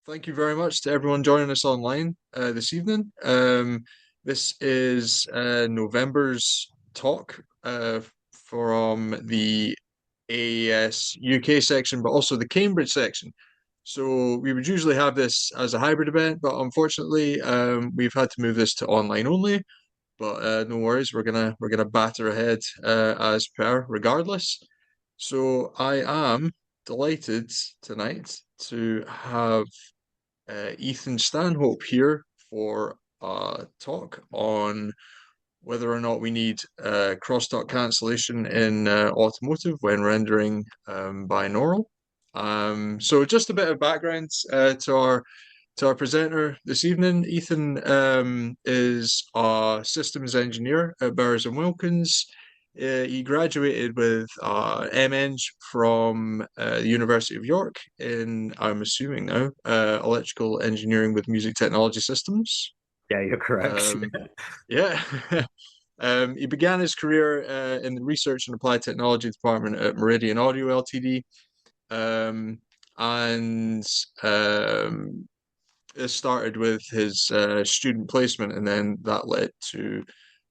Thank you very much to everyone joining us online this evening. This is November's talk from the AES UK section, but also the Cambridge section. So we would usually have this as a hybrid event, but unfortunately, we've had to move this to online only. But no worries, we're gonna batter ahead as per, regardless. So I am delighted tonight to have Ethan Stanhope here for a talk on whether or not we need crosstalk cancellation in automotive when rendering binaural. So just a bit of background to our presenter this evening. Ethan is a systems engineer at Bowers and Wilkins. He graduated with MEng from the University of York in, I'm assuming now, electrical engineering with music technology systems. Yeah, you're correct. Um, yeah. He began his career in the research and applied technology department at Meridian Audio Ltd. Um, and It started with his student placement, and then that led to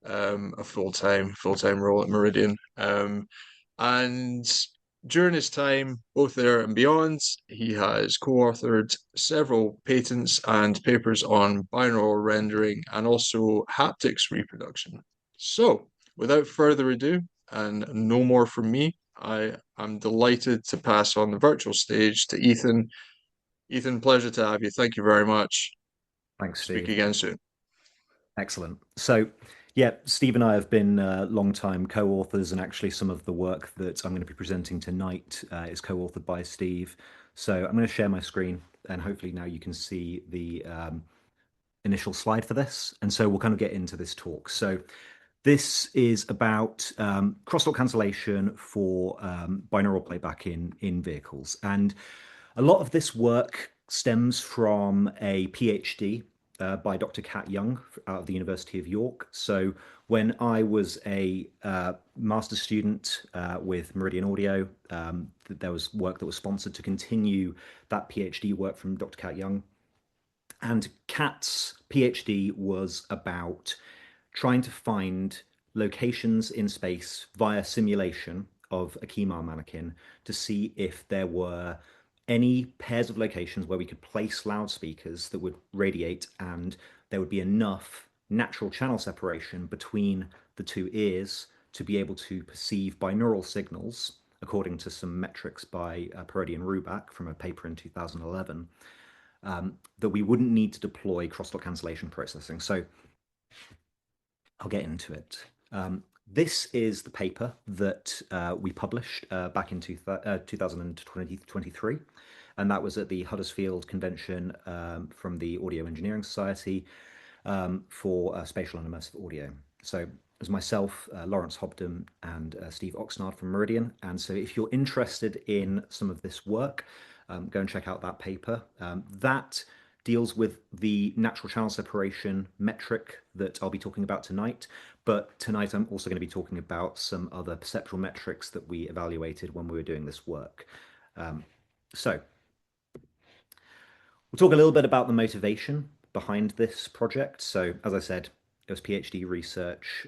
a full time role at Meridian. And during his time, both there and beyond, he has co-authored several patents and papers on binaural rendering and also haptics reproduction. So, without further ado, and no more from me, I am delighted to pass on the virtual stage to Ethan. Ethan, pleasure to have you. Thank you very much. Thanks, Speak Steve. again soon. Excellent. So, yeah, Steve and I have been long-time co-authors, and actually, some of the work that I'm going to be presenting tonight is co-authored by Steve. So, I'm going to share my screen, and hopefully now you can see the initial slide for this. And so, we'll kind of get into this talk. So, this is about crosstalk cancellation for binaural playback in vehicles, and a lot of this work stems from a PhD by Dr. Kat Young out of the University of York. So when I was a master's student with Meridian Audio, there was work that was sponsored to continue that PhD work from Dr. Kat Young. And Kat's PhD was about trying to find locations in space via simulation of a key-mile mannequin to see if there were any pairs of locations where we could place loudspeakers that would radiate and there would be enough natural channel separation between the two ears to be able to perceive binaural signals according to some metrics by Parodi and Ruback from a paper in 2011, that we wouldn't need to deploy crosstalk cancellation processing. So I'll get into it. This is the paper that we published back in 2023, and that was at the Huddersfield Convention from the Audio Engineering Society for spatial and immersive audio. So it was myself, Lawrence Hobden, and Steve Oxnard from Meridian. And so if you're interested in some of this work, go and check out that paper. That deals with the natural channel separation metric that I'll be talking about tonight. But tonight I'm also going to be talking about some other perceptual metrics that we evaluated when we were doing this work. So we'll talk a little bit about the motivation behind this project. So as I said, it was PhD research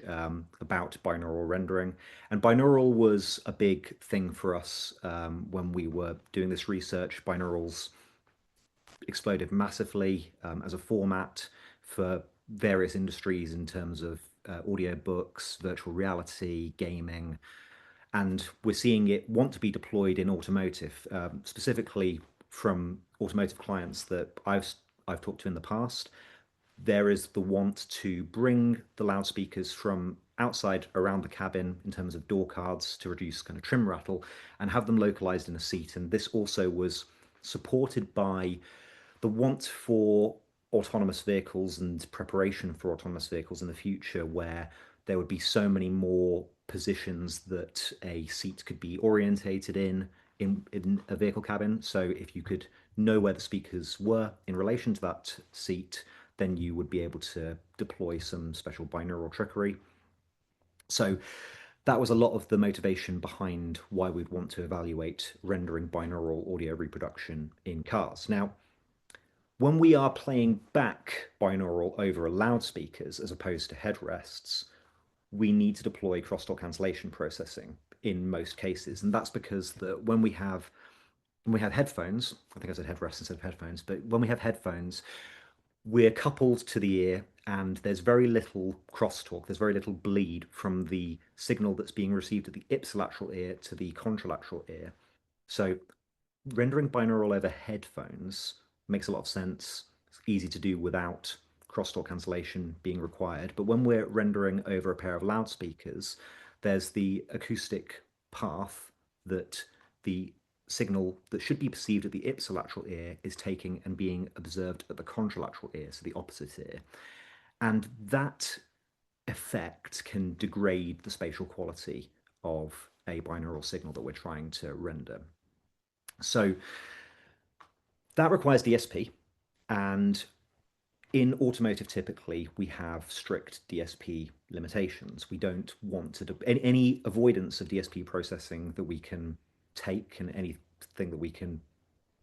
about binaural rendering. And binaural was a big thing for us when we were doing this research. Binaurals exploded massively as a format for various industries in terms of audio books, virtual reality, gaming, and we're seeing it want to be deployed in automotive, specifically from automotive clients that I've talked to in the past. There is the want to bring the loudspeakers from outside around the cabin in terms of door cards to reduce kind of trim rattle and have them localized in a seat. And this also was supported by the want for autonomous vehicles and preparation for autonomous vehicles in the future, where there would be so many more positions that a seat could be orientated in a vehicle cabin. So if you could know where the speakers were in relation to that seat, then you would be able to deploy some special binaural trickery. So that was a lot of the motivation behind why we'd want to evaluate rendering binaural audio reproduction in cars. Now, When we are playing back binaural over loudspeakers as opposed to headrests, we need to deploy crosstalk cancellation processing in most cases, and that's because when we have headphones, I think I said headrests instead of headphones, but when we have headphones, we're coupled to the ear and there's very little crosstalk, there's very little bleed from the signal that's being received at the ipsilateral ear to the contralateral ear. So rendering binaural over headphones makes a lot of sense. It's easy to do without crosstalk cancellation being required. But when we're rendering over a pair of loudspeakers, there's the acoustic path that the signal that should be perceived at the ipsilateral ear is taking and being observed at the contralateral ear, so the opposite ear. And that effect can degrade the spatial quality of a binaural signal that we're trying to render. So that requires DSP, and in automotive, typically, we have strict DSP limitations. We don't want to do any avoidance of DSP processing that we can take, and anything that we can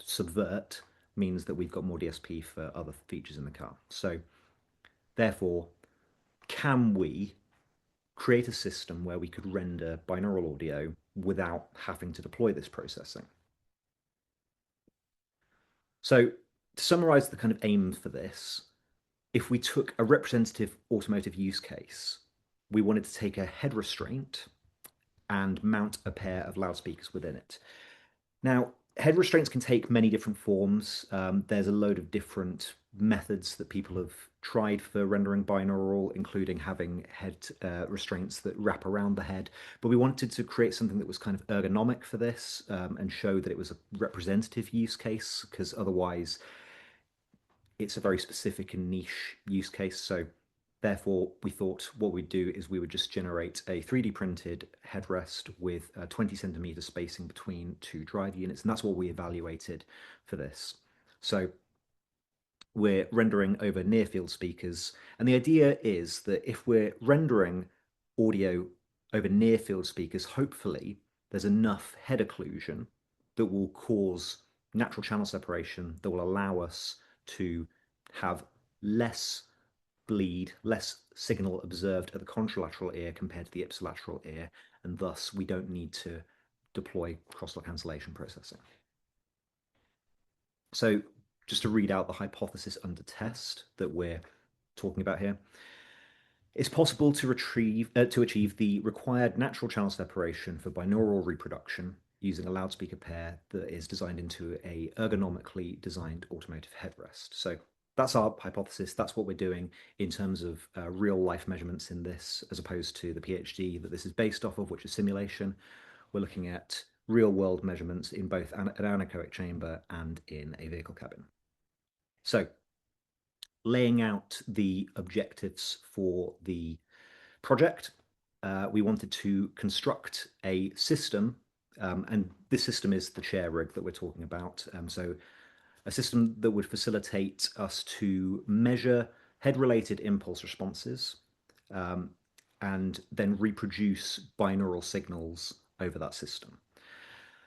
subvert means that we've got more DSP for other features in the car. So therefore, can we create a system where we could render binaural audio without having to deploy this processing? So to summarize the kind of aims for this, if we took a representative automotive use case, we wanted to take a head restraint and mount a pair of loudspeakers within it. Now, head restraints can take many different forms. There's a load of different methods that people have tried for rendering binaural, including having head restraints that wrap around the head. But we wanted to create something that was kind of ergonomic for this and show that it was a representative use case, because otherwise it's a very specific and niche use case. So therefore, we thought what we'd do is we would just generate a 3D printed headrest with a 20 centimeter spacing between two drive units, and that's what we evaluated for this. So we're rendering over near field speakers, and the idea is that if we're rendering audio over near field speakers, hopefully there's enough head occlusion that will cause natural channel separation that will allow us to have less bleed, less signal observed at the contralateral ear compared to the ipsilateral ear, and thus we don't need to deploy crosstalk cancellation processing. So just to read out the hypothesis under test that we're talking about here, it's possible to achieve the required natural channel separation for binaural reproduction using a loudspeaker pair that is designed into a ergonomically designed automotive headrest. So that's our hypothesis. That's what we're doing in terms of real life measurements in this, as opposed to the PhD that this is based off of, which is simulation. We're looking at real world measurements in both an anechoic chamber and in a vehicle cabin. So laying out the objectives for the project, we wanted to construct a system, and this system is the chair rig that we're talking about. So a system that would facilitate us to measure head-related impulse responses and then reproduce binaural signals over that system.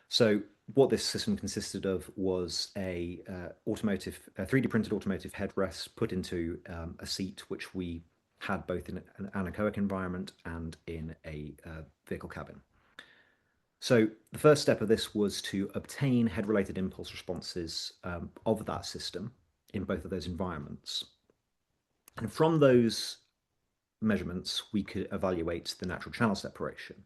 So what this system consisted of was a 3D printed automotive headrest put into a seat, which we had both in an anechoic environment and in a vehicle cabin. So the first step of this was to obtain head-related impulse responses of that system in both of those environments. And from those measurements, we could evaluate the natural channel separation.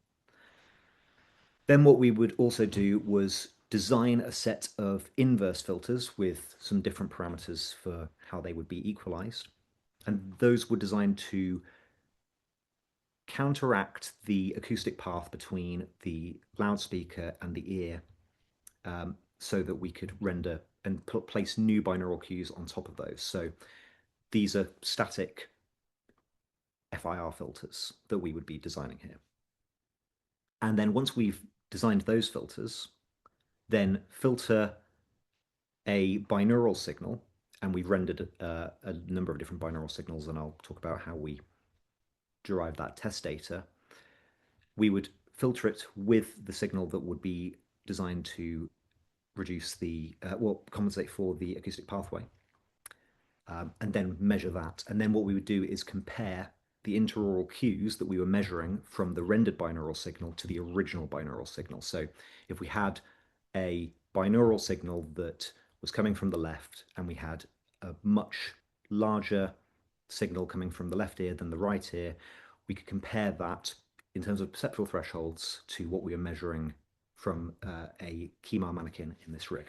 Then what we would also do was design a set of inverse filters with some different parameters for how they would be equalized. And those were designed to counteract the acoustic path between the loudspeaker and the ear, so that we could render and place new binaural cues on top of those. So these are static FIR filters that we would be designing here. And then once we've designed those filters, then filter a binaural signal, and we've rendered a number of different binaural signals, and I'll talk about how we derive that test data. We would filter it with the signal that would be designed to reduce the, compensate for the acoustic pathway. and then measure that. And then what we would do is compare the interaural cues that we were measuring from the rendered binaural signal to the original binaural signal. So if we had a binaural signal that was coming from the left and we had a much larger signal coming from the left ear than the right ear, we could compare that in terms of perceptual thresholds to what we were measuring from a Keymar mannequin in this rig.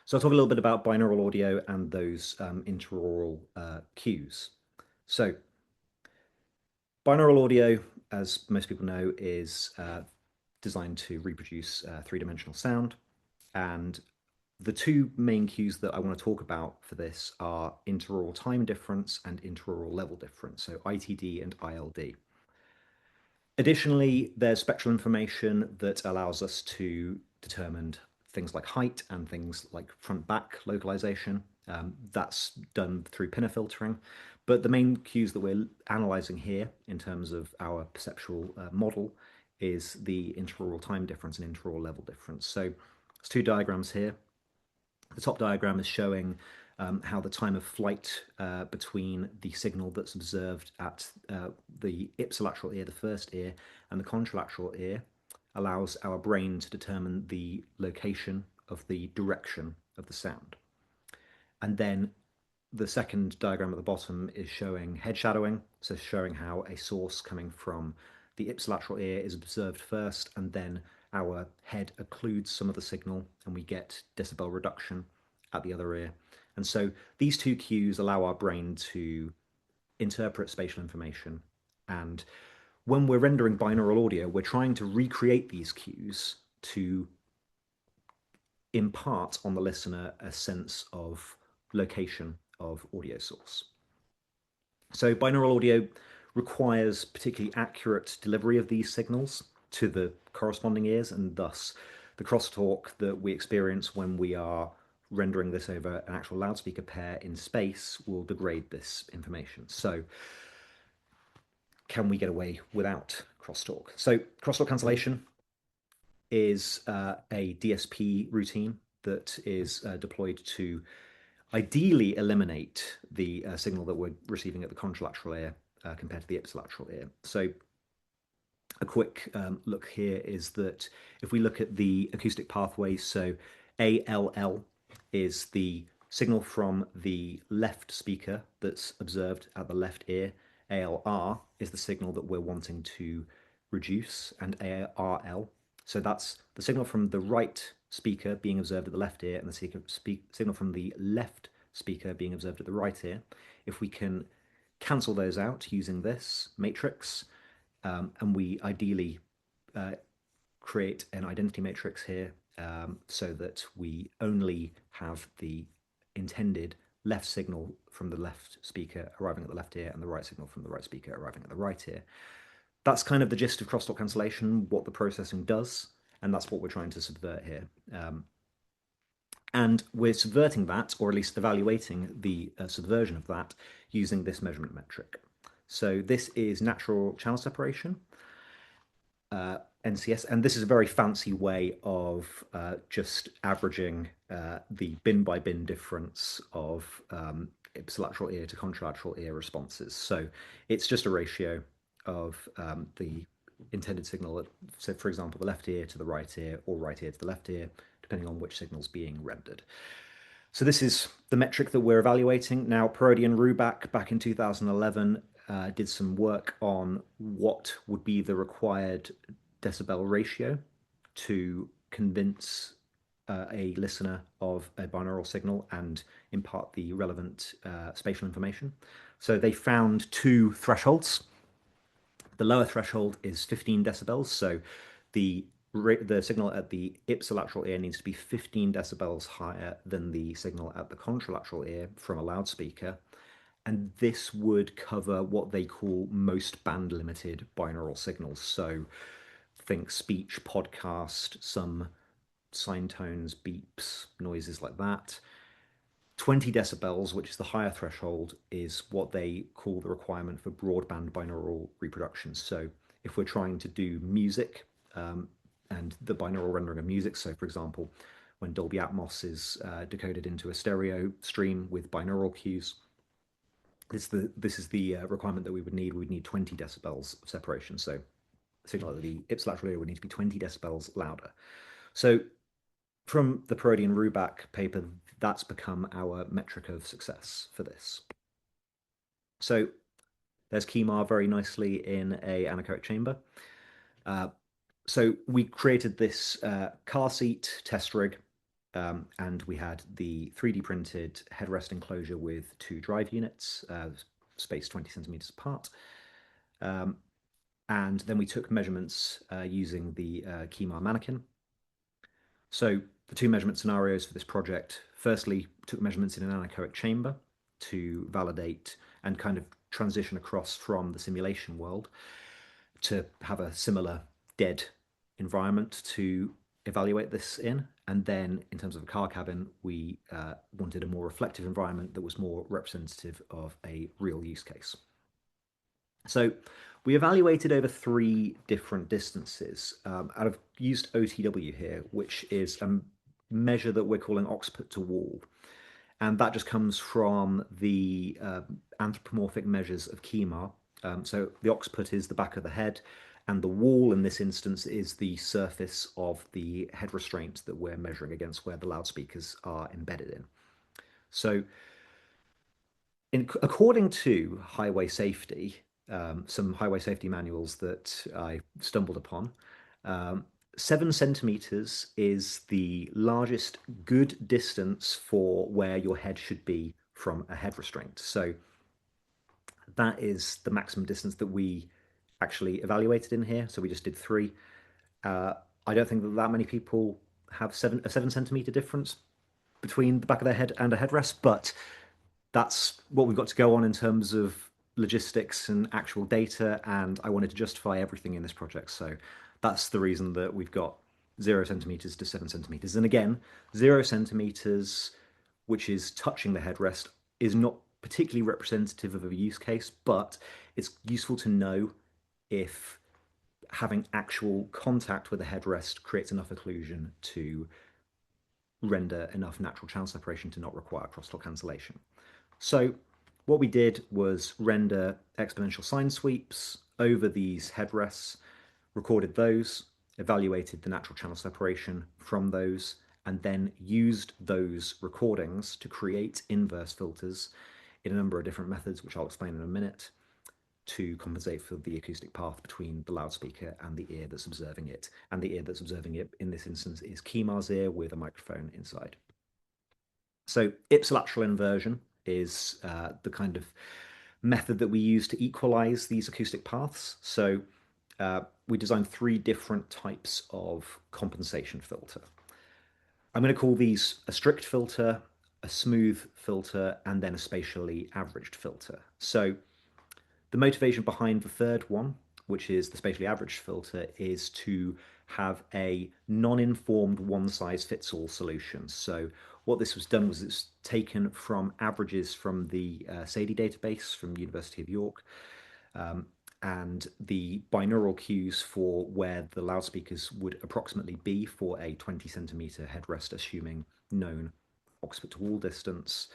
So I'll talk a little bit about binaural audio and those interaural cues. So binaural audio, as most people know, is designed to reproduce three-dimensional sound. And the two main cues that I want to talk about for this are interaural time difference and interaural level difference, so ITD and ILD. Additionally, there's spectral information that allows us to determine things like height and things like front-back localization. That's done through pinna filtering. But the main cues that we're analyzing here in terms of our perceptual model is the interaural time difference and interaural level difference. So there's two diagrams here. The top diagram is showing how the time of flight between the signal that's observed at the ipsilateral ear, the first ear, and the contralateral ear allows our brain to determine the location of the direction of the sound. And then the second diagram at the bottom is showing head shadowing, so showing how a source coming from the ipsilateral ear is observed first, and then our head occludes some of the signal and we get decibel reduction at the other ear. And so these two cues allow our brain to interpret spatial information. And when we're rendering binaural audio, we're trying to recreate these cues to impart on the listener a sense of location of audio source. So binaural audio requires particularly accurate delivery of these signals to the corresponding ears, and thus the crosstalk that we experience when we are rendering this over an actual loudspeaker pair in space will degrade this information. So can we get away without crosstalk? So crosstalk cancellation is a DSP routine that is deployed to ideally eliminate the signal that we're receiving at the contralateral ear compared to the ipsilateral ear. So a quick look here is that if we look at the acoustic pathways, so ALL is the signal from the left speaker that's observed at the left ear. ALR is the signal that we're wanting to reduce, and ARL. So that's the signal from the right speaker being observed at the left ear and the signal from the left speaker being observed at the right ear. If we can cancel those out using this matrix, and we ideally create an identity matrix here so that we only have the intended left signal from the left speaker arriving at the left ear and the right signal from the right speaker arriving at the right ear. That's kind of the gist of crosstalk cancellation, what the processing does, and that's what we're trying to subvert here. And we're subverting that, or at least evaluating the subversion of that, using this measurement metric. So this is natural channel separation, NCS, and this is a very fancy way of just averaging the bin by bin difference of ipsilateral ear to contralateral ear responses. So it's just a ratio of the intended signal, so for example, the left ear to the right ear or right ear to the left ear, depending on which signal's being rendered. So this is the metric that we're evaluating. Now, Parodi and Rubak back in 2011 did some work on what would be the required decibel ratio to convince a listener of a binaural signal and impart the relevant spatial information. So they found two thresholds. The lower threshold is 15 decibels, so the signal at the ipsilateral ear needs to be 15 decibels higher than the signal at the contralateral ear from a loudspeaker. And this would cover what they call most band limited binaural signals. So think speech, podcast, some sine tones, beeps, noises like that. 20 decibels, which is the higher threshold, is what they call the requirement for broadband binaural reproduction. So if we're trying to do music and the binaural rendering of music, so for example, when Dolby Atmos is decoded into a stereo stream with binaural cues. This is the requirement that we would need. We would need 20 decibels of separation. So a signal at the ipsilateral ear would need to be 20 decibels louder. So from the Parodi and Ruback paper, that's become our metric of success for this. So there's KEMA very nicely in a anechoic chamber. So we created this car seat test rig, and we had the 3D printed headrest enclosure with 2 drive units, spaced 20 centimeters apart. And then we took measurements using the KEMA mannequin. So the 2 measurement scenarios for this project, firstly, took measurements in an anechoic chamber to validate and kind of transition across from the simulation world to have a similar dead environment to evaluate this in. And then in terms of a car cabin, we wanted a more reflective environment that was more representative of a real use case. So we evaluated over 3 different distances. I've used OTW here, which is a measure that we're calling occiput to wall. And that just comes from the anthropomorphic measures of KEMA. So the occiput is the back of the head, and the wall in this instance is the surface of the head restraint that we're measuring against, where the loudspeakers are embedded in. So according to highway safety, some highway safety manuals that I stumbled upon, 7 centimeters is the largest good distance for where your head should be from a head restraint. So that is the maximum distance that we actually evaluated in here. So we just did 3. I don't think that many people have a 7 centimeter difference between the back of their head and a headrest, but that's what we've got to go on in terms of logistics and actual data, and I wanted to justify everything in this project. So that's the reason that we've got 0 centimeters to 7 centimeters. And again, 0 centimeters, which is touching the headrest, is not particularly representative of a use case, but it's useful to know if having actual contact with the headrest creates enough occlusion to render enough natural channel separation to not require crosstalk cancellation. So what we did was render exponential sine sweeps over these headrests, recorded those, evaluated the natural channel separation from those, and then used those recordings to create inverse filters in a number of different methods, which I'll explain in a minute, to compensate for the acoustic path between the loudspeaker and the ear that's observing it. And the ear that's observing it in this instance is KEMA's ear with a microphone inside. So ipsilateral inversion is the kind of method that we use to equalize these acoustic paths. So we designed 3 different types of compensation filter. I'm going to call these a strict filter, a smooth filter, and then a spatially averaged filter. So the motivation behind the third one, which is the spatially averaged filter, is to have a non-informed one-size-fits-all solution. So what this was done was it's taken from averages from the SADI database from University of York, and the binaural cues for where the loudspeakers would approximately be for a 20 centimeter headrest, assuming known occiput to wall distance.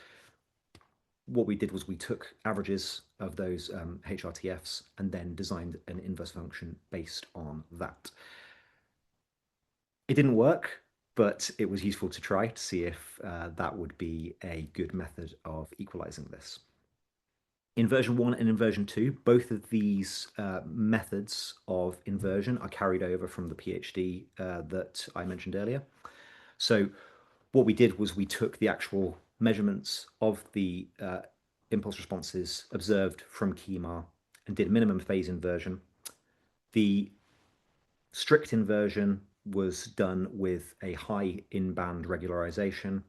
What we did was we took averages of those HRTFs and then designed an inverse function based on that. It didn't work, but it was useful to try to see if that would be a good method of equalizing this. In version 1 and in version 2, both of these methods of inversion are carried over from the PhD that I mentioned earlier. So what we did was we took the actual measurements of the impulse responses observed from KEMA and did minimum phase inversion. The strict inversion was done with a high in-band regularization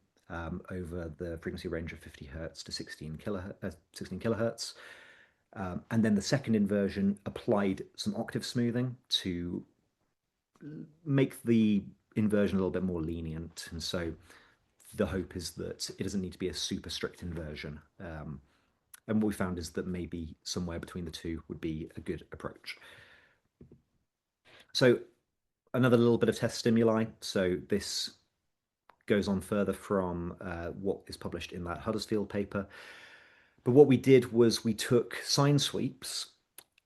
over the frequency range of 50 hertz to 16 kilohertz. And then the second inversion applied some octave smoothing to make the inversion a little bit more lenient. And so the hope is that it doesn't need to be a super strict inversion. And what we found is that maybe somewhere between the 2 would be a good approach. So another little bit of test stimuli. So this goes on further from what is published in that Huddersfield paper. But what we did was we took sine sweeps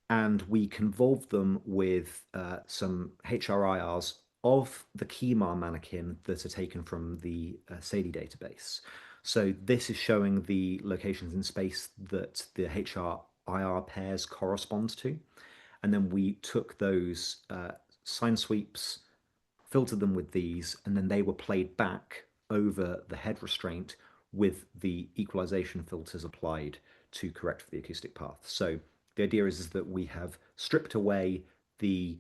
and we convolved them with some HRIRs of the KEMAR mannequin that are taken from the SADI database. So this is showing the locations in space that the HRIR pairs correspond to. And then we took those sine sweeps, filtered them with these, and then they were played back over the head restraint with the equalization filters applied to correct for the acoustic path. So the idea is that we have stripped away the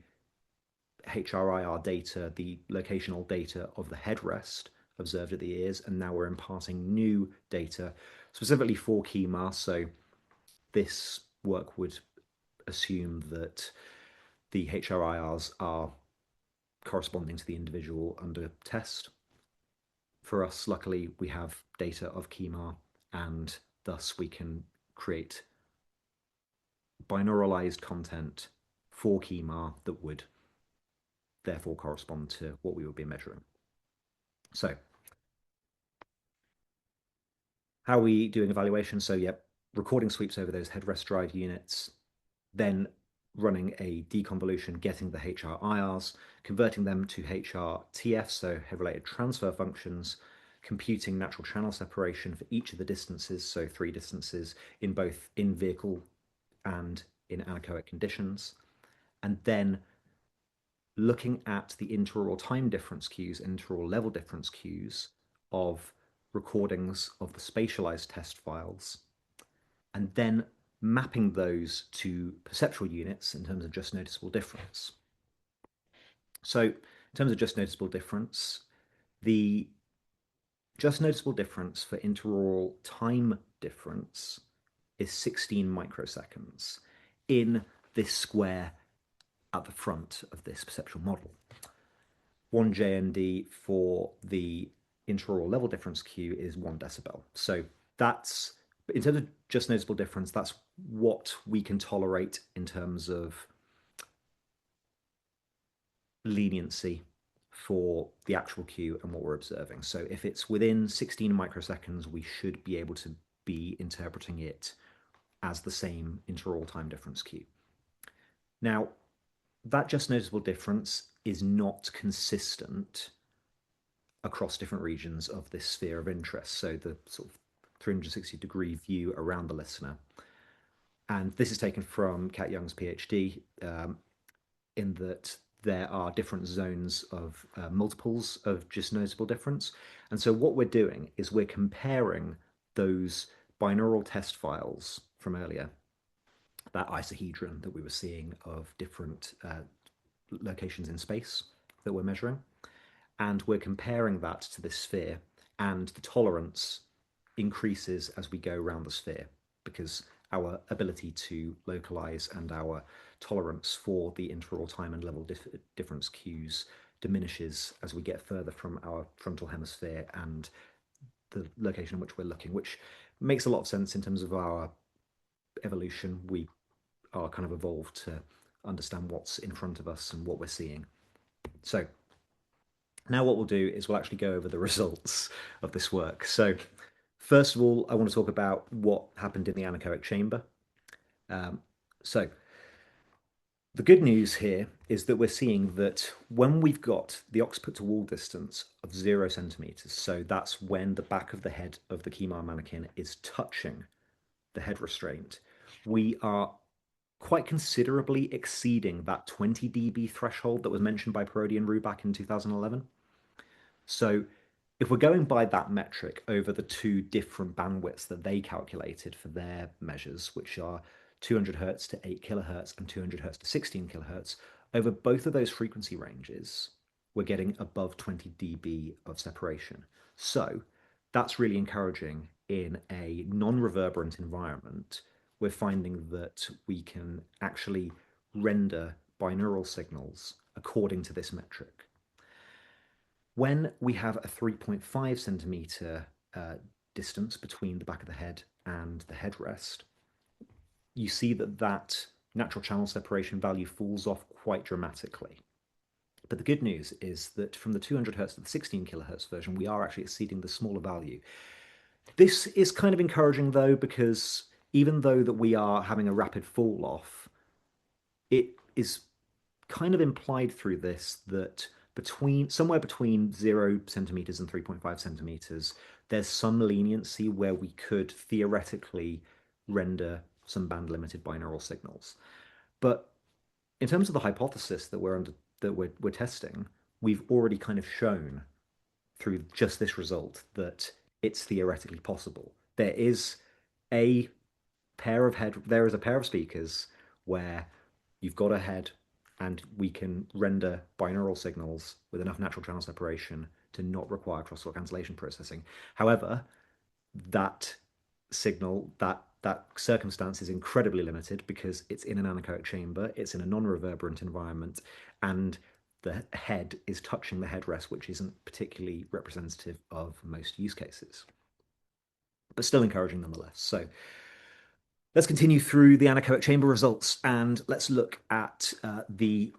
HRIR data, the locational data of the headrest observed at the ears, and now we're imparting new data specifically for KEMAR. So this work would assume that the HRIRs are corresponding to the individual under test. For us, luckily, we have data of KEMAR, and thus we can create binauralized content for KEMAR that would therefore correspond to what we would be measuring. So how are we doing evaluation? So yep, recording sweeps over those headrest drive units, then running a deconvolution, getting the HRIRs, converting them to HRTF, so head-related transfer functions, computing natural channel separation for each of the distances, so 3 distances in both in-vehicle and in anechoic conditions, and then looking at the interaural time difference cues, interaural level difference cues of recordings of the spatialized test files, and then mapping those to perceptual units in terms of just noticeable difference. So in terms of just noticeable difference, the just noticeable difference for interaural time difference is 16 microseconds in this square at the front of this perceptual model. 1 JND for the interaural level difference cue is 1 decibel. So that's, in terms of just noticeable difference, that's what we can tolerate in terms of leniency for the actual cue and what we're observing. So if it's within 16 microseconds, we should be able to be interpreting it as the same interaural time difference cue. Now, that just noticeable difference is not consistent across different regions of this sphere of interest. So the sort of 360-degree view around the listener. And this is taken from Kat Young's PhD, in that there are different zones of multiples of just noticeable difference. And so what we're doing is we're comparing those binaural test files from earlier, that isohedron that we were seeing of different locations in space that we're measuring, and we're comparing that to this sphere, and the tolerance increases as we go around the sphere because our ability to localize and our tolerance for the interaural time and level difference cues diminishes as we get further from our frontal hemisphere and the location in which we're looking, which makes a lot of sense in terms of our evolution. We are kind of evolved to understand what's in front of us and what we're seeing. So now what we'll do is we'll actually go over the results of this work. So first of all, I want to talk about what happened in the anechoic chamber. So the good news here is that we're seeing that when we've got the occiput to wall distance of 0 centimeters, so that's when the back of the head of the KEMAR mannequin is touching the head restraint, we are quite considerably exceeding that 20 dB threshold that was mentioned by Parodi and Roux back in 2011. So if we're going by that metric over the 2 different bandwidths that they calculated for their measures, which are 200 hertz to 8 kilohertz and 200 hertz to 16 kilohertz, over both of those frequency ranges, we're getting above 20 dB of separation. So that's really encouraging in a non-reverberant environment. We're finding that we can actually render binaural signals according to this metric. When we have a 3.5 centimeter distance between the back of the head and the headrest, you see that that natural channel separation value falls off quite dramatically. But the good news is that from the 200 hertz to the 16 kilohertz version, we are actually exceeding the smaller value. This is kind of encouraging though, because even though that we are having a rapid fall off, it is kind of implied through this that somewhere between 0 centimeters and 3.5 centimeters, there's some leniency where we could theoretically render some band limited binaural signals. But in terms of the hypothesis that we're testing, we've already kind of shown through just this result that it's theoretically possible. A there is a pair of speakers where you've got a head and we can render binaural signals with enough natural channel separation to not require crosstalk cancellation processing. However, that that circumstance is incredibly limited because it's in an anechoic chamber, it's in a non-reverberant environment, and the head is touching the headrest, which isn't particularly representative of most use cases, but still encouraging nonetheless. So let's continue through the anechoic chamber results and let's look at the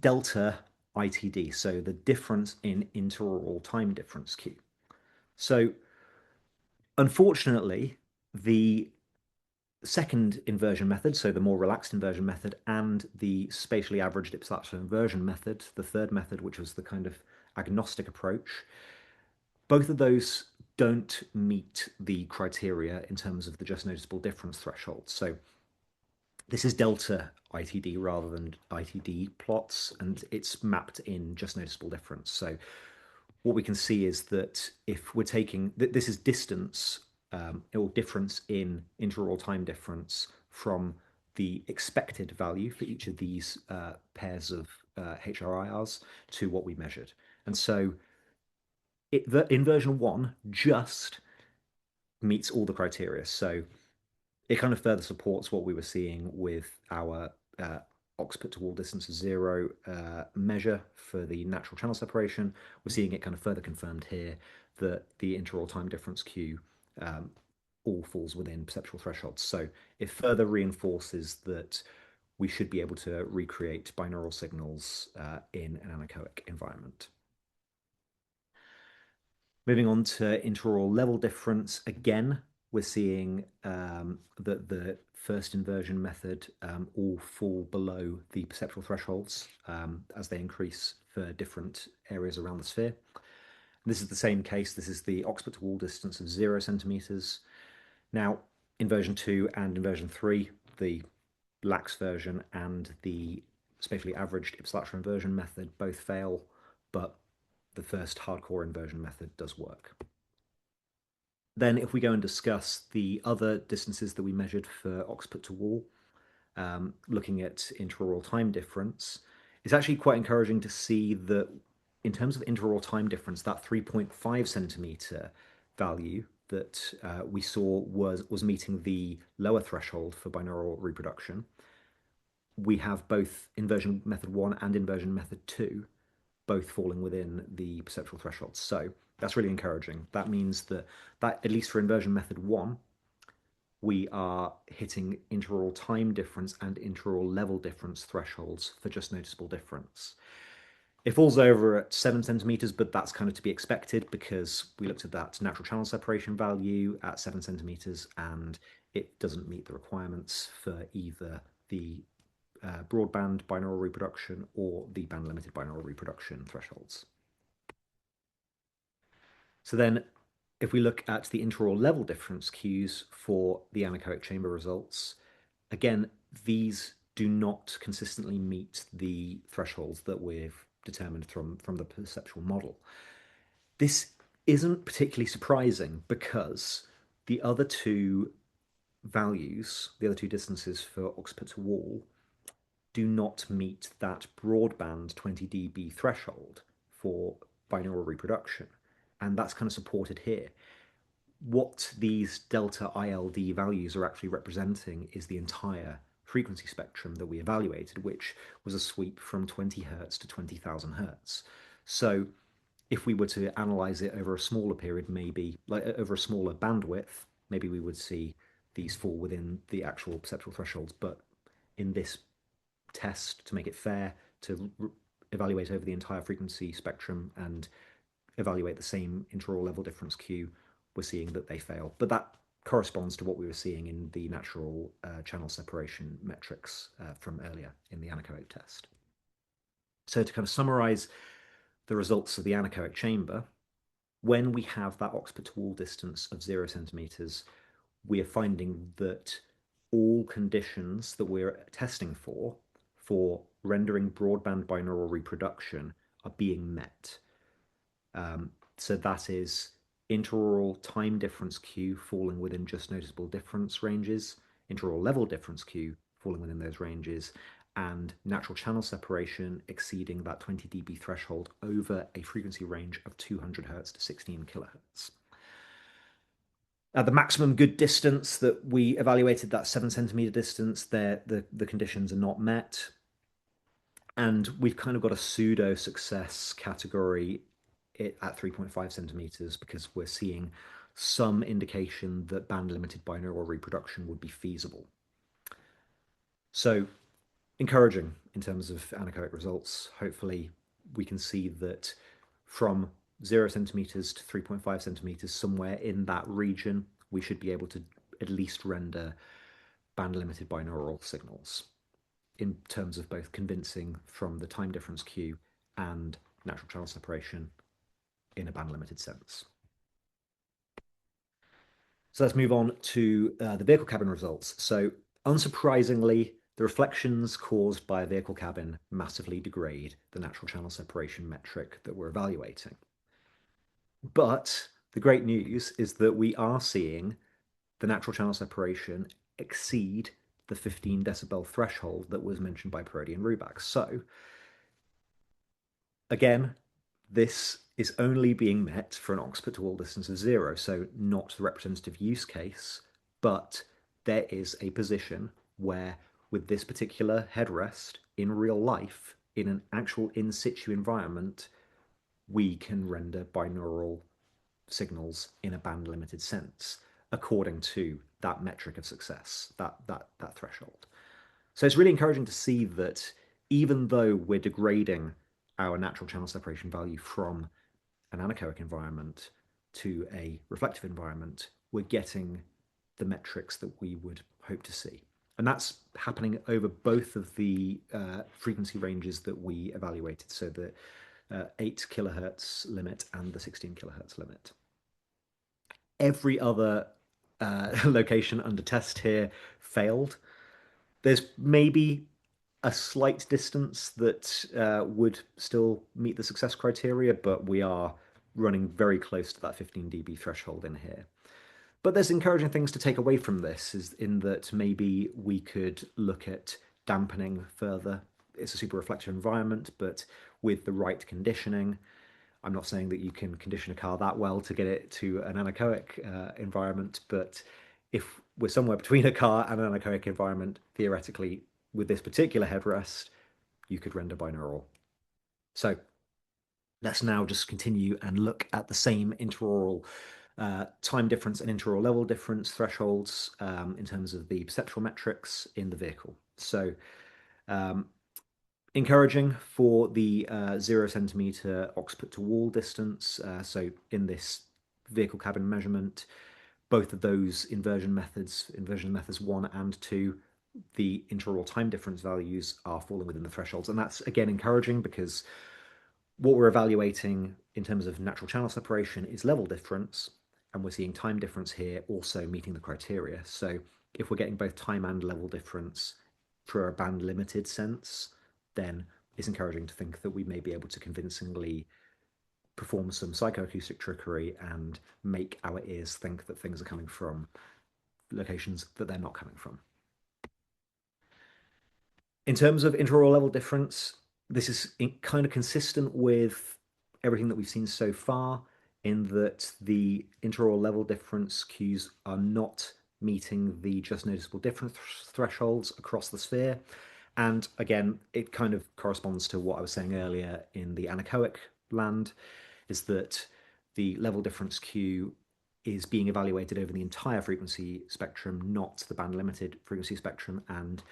delta ITD, so the difference in interaural time difference Q. So unfortunately, the second inversion method, so the more relaxed inversion method, and the spatially averaged ipsilateral inversion method, the third method, which was the kind of agnostic approach, both of those don't meet the criteria in terms of the just noticeable difference threshold. So this is delta ITD rather than ITD plots, and it's mapped in just noticeable difference. So what we can see is that if we're taking, this is distance or difference in interaural time difference from the expected value for each of these pairs of HRIRs to what we measured. And so in version 1 just meets all the criteria. So it kind of further supports what we were seeing with our occiput to wall distance of 0 measure for the natural channel separation. We're seeing it kind of further confirmed here that the interaural time difference Q all falls within perceptual thresholds. So it further reinforces that we should be able to recreate binaural signals in an anechoic environment. Moving on to interaural level difference, again, we're seeing that the first inversion method all fall below the perceptual thresholds as they increase for different areas around the sphere. This is the same case. This is the occiput to wall distance of 0 centimeters. Now, in version 2 and in version 3, the lax version and the spatially averaged ipsilateral inversion method both fail, but the first hardcore inversion method does work. Then if we go and discuss the other distances that we measured for occiput to wall, looking at interaural time difference, it's actually quite encouraging to see that in terms of interaural time difference, that 3.5 centimeter value that we saw was meeting the lower threshold for binaural reproduction. We have both inversion method 1 and inversion method 2 both falling within the perceptual thresholds. So that's really encouraging. That means that at least for inversion method 1, we are hitting interaural time difference and interaural level difference thresholds for just noticeable difference. It falls over at 7 centimeters, but that's kind of to be expected because we looked at that natural channel separation value at 7 centimeters and it doesn't meet the requirements for either the broadband binaural reproduction or the band limited binaural reproduction thresholds. So then if we look at the interaural level difference Qs for the anechoic chamber results, again, these do not consistently meet the thresholds that we've determined from the perceptual model. This isn't particularly surprising because the other two values, the other two distances for occiput to wall, do not meet that broadband 20 dB threshold for binaural reproduction. And that's kind of supported here. What these delta ILD values are actually representing is the entire frequency spectrum that we evaluated, which was a sweep from 20 hertz to 20,000 hertz. So if we were to analyze it over a smaller period, maybe like over a smaller bandwidth, maybe we would see these fall within the actual perceptual thresholds. But in this test, to make it fair, to evaluate over the entire frequency spectrum and evaluate the same interaural level difference Q, we're seeing that they fail. But that corresponds to what we were seeing in the natural channel separation metrics from earlier in the anechoic test. So to kind of summarize the results of the anechoic chamber, when we have that occiput to wall distance of 0 centimeters, we are finding that all conditions that we're testing for rendering broadband binaural reproduction are being met. So that is interaural time difference Q falling within just noticeable difference ranges, interaural level difference Q falling within those ranges, and natural channel separation exceeding that 20 dB threshold over a frequency range of 200 Hz to 16 kHz. At the maximum good distance that we evaluated, that 7 centimeter distance, there the conditions are not met. And we've kind of got a pseudo success category at 3.5 centimeters because we're seeing some indication that band limited binaural reproduction would be feasible. So encouraging in terms of anechoic results. Hopefully we can see that from 0 centimeters to 3.5 centimeters, somewhere in that region, we should be able to at least render band limited binaural signals in terms of both convincing from the time difference Q and natural channel separation in a band limited sense. So let's move on to the vehicle cabin results. So unsurprisingly, the reflections caused by a vehicle cabin massively degrade the natural channel separation metric that we're evaluating. But the great news is that we are seeing the natural channel separation exceed the 15 decibel threshold that was mentioned by Parodi and Rubach. So again, this is only being met for an occiput to wall distance of 0, so not the representative use case, but there is a position where with this particular headrest in real life, in an actual in situ environment, we can render binaural signals in a band limited sense according to that metric of success, that threshold. So it's really encouraging to see that even though we're degrading our natural channel separation value from an anechoic environment to a reflective environment, we're getting the metrics that we would hope to see. And that's happening over both of the frequency ranges that we evaluated, so the 8 kilohertz limit and the 16 kilohertz limit. Every other location under test here failed. There's maybe a slight distance that would still meet the success criteria, but we are running very close to that 15 dB threshold in here. But there's encouraging things to take away from this, is in that maybe we could look at dampening further. It's a super reflective environment, but with the right conditioning. I'm not saying that you can condition a car that well to get it to an anechoic environment, but if we're somewhere between a car and an anechoic environment, theoretically, with this particular headrest, you could render binaural. So let's now just continue and look at the same interaural time difference and interaural level difference thresholds in terms of the perceptual metrics in the vehicle. So encouraging for the 0 centimeter occiput to wall distance. So in this vehicle cabin measurement, both of those inversion methods 1 and 2, the interaural time difference values are falling within the thresholds. And that's, again, encouraging because what we're evaluating in terms of natural channel separation is level difference, and we're seeing time difference here also meeting the criteria. So if we're getting both time and level difference for a band limited sense, then it's encouraging to think that we may be able to convincingly perform some psychoacoustic trickery and make our ears think that things are coming from locations that they're not coming from. In terms of interaural level difference, this is kind of consistent with everything that we've seen so far, in that the interaural level difference cues are not meeting the just noticeable difference thresholds across the sphere. And again, it kind of corresponds to what I was saying earlier in the anechoic land, is that the level difference Q is being evaluated over the entire frequency spectrum, not the band limited frequency spectrum. And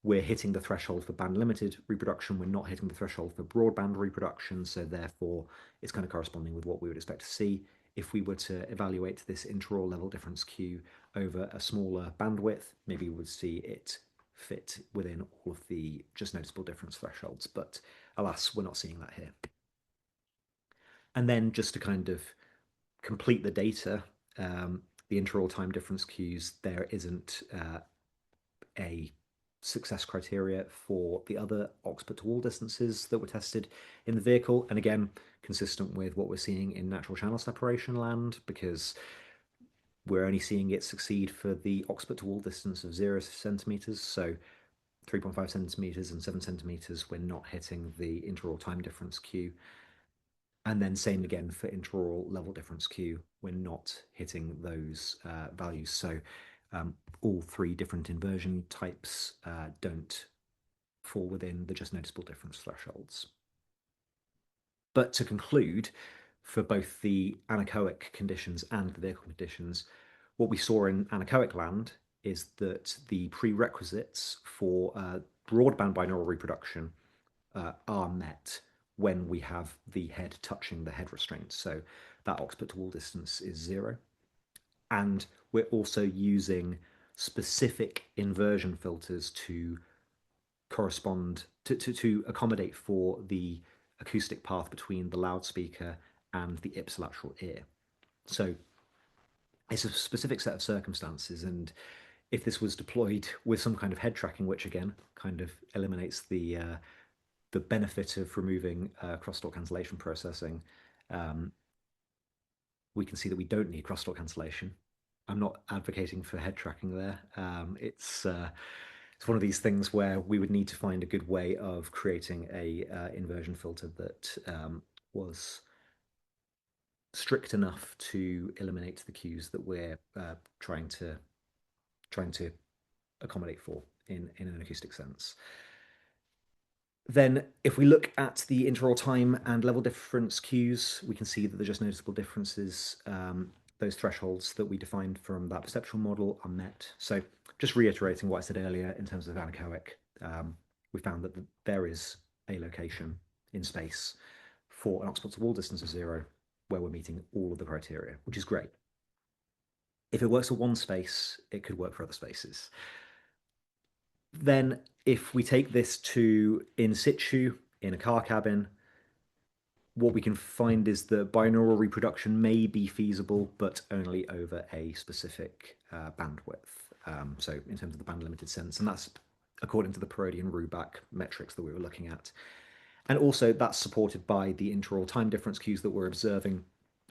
we're hitting the threshold for band limited reproduction. We're not hitting the threshold for broadband reproduction. So therefore, it's kind of corresponding with what we would expect to see. If we were to evaluate this interaural level difference Q over a smaller bandwidth, maybe we would see it fit within all of the just noticeable difference thresholds. But alas, we're not seeing that here. And then just to kind of complete the data, the interaural time difference Qs, there isn't a success criteria for the other occiput to wall distances that were tested in the vehicle. And again, consistent with what we're seeing in natural channel separation land, because we're only seeing it succeed for the occiput to wall distance of 0 centimeters. So 3.5 centimeters and 7 centimeters, we're not hitting the interaural time difference Q. And then same again for interaural level difference Q, we're not hitting those values. So all three different inversion types don't fall within the just noticeable difference thresholds. But to conclude, for both the anechoic conditions and the vehicle conditions, what we saw in anechoic land is that the prerequisites for broadband binaural reproduction are met when we have the head touching the head restraint. So that occiput to wall distance is 0. And we're also using specific inversion filters to correspond to accommodate for the acoustic path between the loudspeaker and the ipsilateral ear. So it's a specific set of circumstances, and if this was deployed with some kind of head tracking, which again kind of eliminates the benefit of removing crosstalk cancellation processing, we can see that we don't need crosstalk cancellation. I'm not advocating for head tracking there. It's one of these things where we would need to find a good way of creating a inversion filter that was strict enough to eliminate the cues that we're trying to accommodate for in an acoustic sense. Then if we look at the interaural time and level difference cues, we can see that the just noticeable differences, those thresholds that we defined from that perceptual model, are met. So just reiterating what I said earlier in terms of anechoic, we found that there is a location in space for an occiput to wall distance of 0 where we're meeting all of the criteria, which is great. If it works for one space, it could work for other spaces. Then if we take this to in situ in a car cabin, what we can find is that binaural reproduction may be feasible, but only over a specific bandwidth. So in terms of the band limited sense, and that's according to the Parodian-Ruback metrics that we were looking at. And also that's supported by the interaural time difference cues that we're observing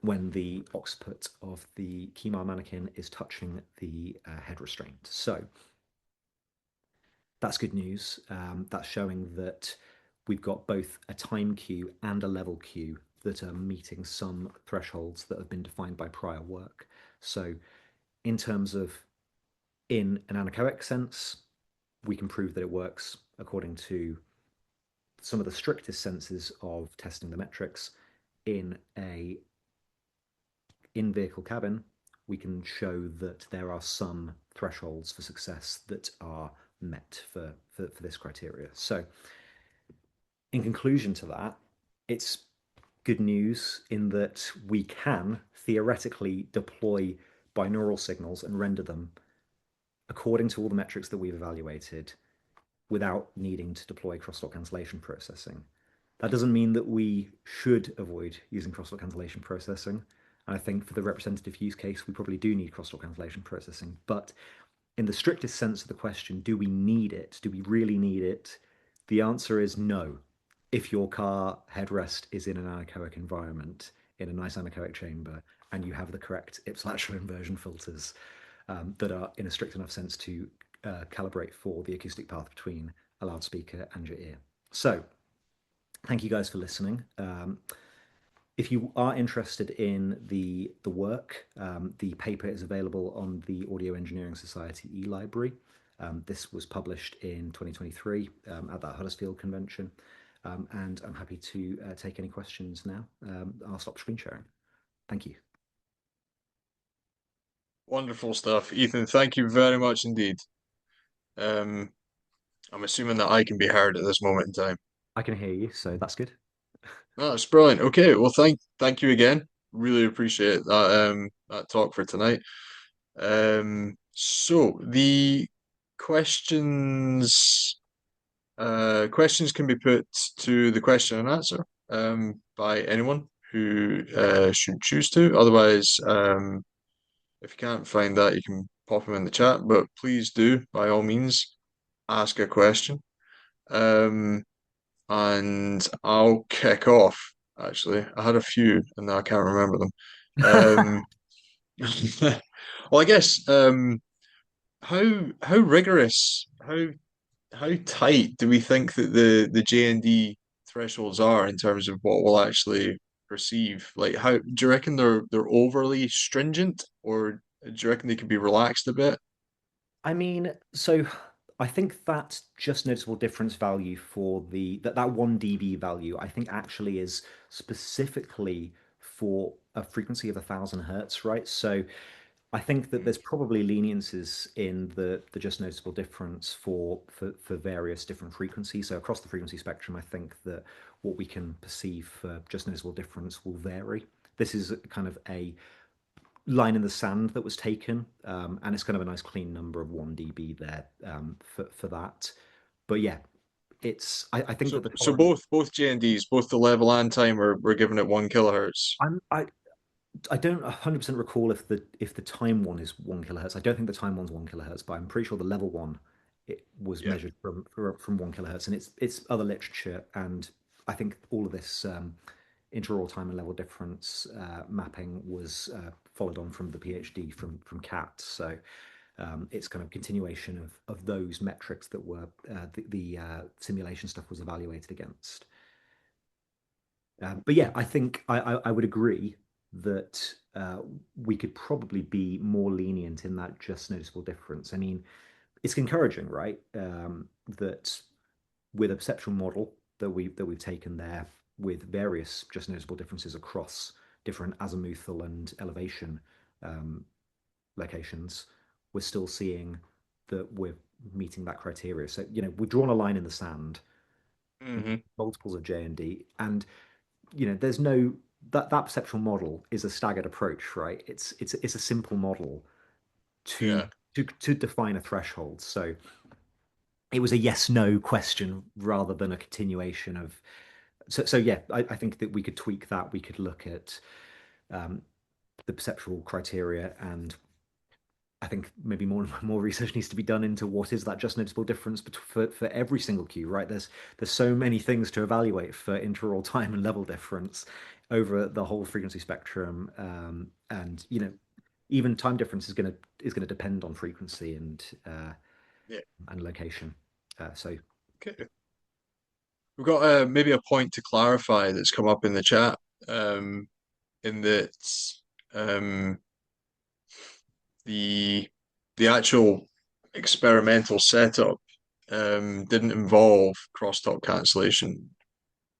when the occiput of the Kimar mannequin is touching the head restraint. So that's good news. That's showing that we've got both a time cue and a level cue that are meeting some thresholds that have been defined by prior work. So in terms of in an anechoic sense, we can prove that it works according to some of the strictest senses of testing the metrics. In a in-vehicle cabin, we can show that there are some thresholds for success that are met for this criteria. So in conclusion to that, it's good news in that we can theoretically deploy binaural signals and render them according to all the metrics that we've evaluated without needing to deploy crosstalk cancellation processing. That doesn't mean that we should avoid using crosstalk cancellation processing. And I think for the representative use case, we probably do need crosstalk cancellation processing. But in the strictest sense of the question, do we need it? Do we really need it? The answer is no. If your car headrest is in an anechoic environment, in a nice anechoic chamber, and you have the correct ipsilateral inversion filters that are in a strict enough sense to calibrate for the acoustic path between a loudspeaker and your ear. So thank you guys for listening. If you are interested in the work, the paper is available on the Audio Engineering Society e-library. This was published in 2023 at that Huddersfield convention. And I'm happy to take any questions now. I'll stop screen sharing. Thank you. Wonderful stuff, Ethan. Thank you very much indeed. I'm assuming that I can be heard at this moment in time. I can hear you, so that's good. Oh, that's brilliant. Okay, well, thank you again. Really appreciate that talk for tonight. So the questions questions can be put to the question and answer by anyone who should choose to. Otherwise, if you can't find that, you can pop them in the chat. But please do, by all means, ask a question. Um, and I'll kick off. Actually, I had a few, and now I can't remember them. Um, well, I guess how rigorous, how tight do we think that the J&D thresholds are in terms of what we'll actually perceive? Like, how do you reckon they're overly stringent, or do you reckon they could be relaxed a bit? I mean, so I think that just noticeable difference value for that 1 dB value, I think actually is specifically for a frequency of 1,000 hertz, right? So I think that Mm, there's probably leniences in the just noticeable difference for various different frequencies. So across the frequency spectrum, I think that what we can perceive for just noticeable difference will vary. This is kind of a line in the sand that was taken, and it's kind of a nice clean number of 1 dB there, for that. But yeah, I think So that the so tolerance. both J&Ds, both the level and time are given at 1 kilohertz. I'm I don't 100% recall if the time one is 1 kilohertz. I don't think the time one's 1 kilohertz, but I'm pretty sure the level one it was Yeah. measured from 1 kilohertz, and it's other literature, and I think all of this intraoral time and level difference mapping was followed on from the PhD from CAT. So it's kind of continuation of those metrics that were the simulation stuff was evaluated against. But yeah, I think I would agree that we could probably be more lenient in that just noticeable difference. I mean, it's encouraging, right? That with a perceptual model that we've taken there with various just noticeable differences across different azimuthal and elevation um, locations, we're still seeing that we're meeting that criteria. So, we've drawn a line in the sand, Hmm. multiples of J and D, and there's no that perceptual model is a staggered approach, right? It's a simple model to Yeah. to define a threshold. So it was a yes no question rather than a continuation of. So yeah, I think that we could tweak that. We could look at um, the perceptual criteria, and I think maybe more research needs to be done into what is that just noticeable difference for every single cue, right? There's so many things to evaluate for intraoral time and level difference over the whole frequency spectrum, and even time difference is gonna depend on frequency Yeah. and location. So Okay. We've got maybe a point to clarify that's come up in the chat, um, in that um, the the actual experimental setup didn't involve crosstalk cancellation.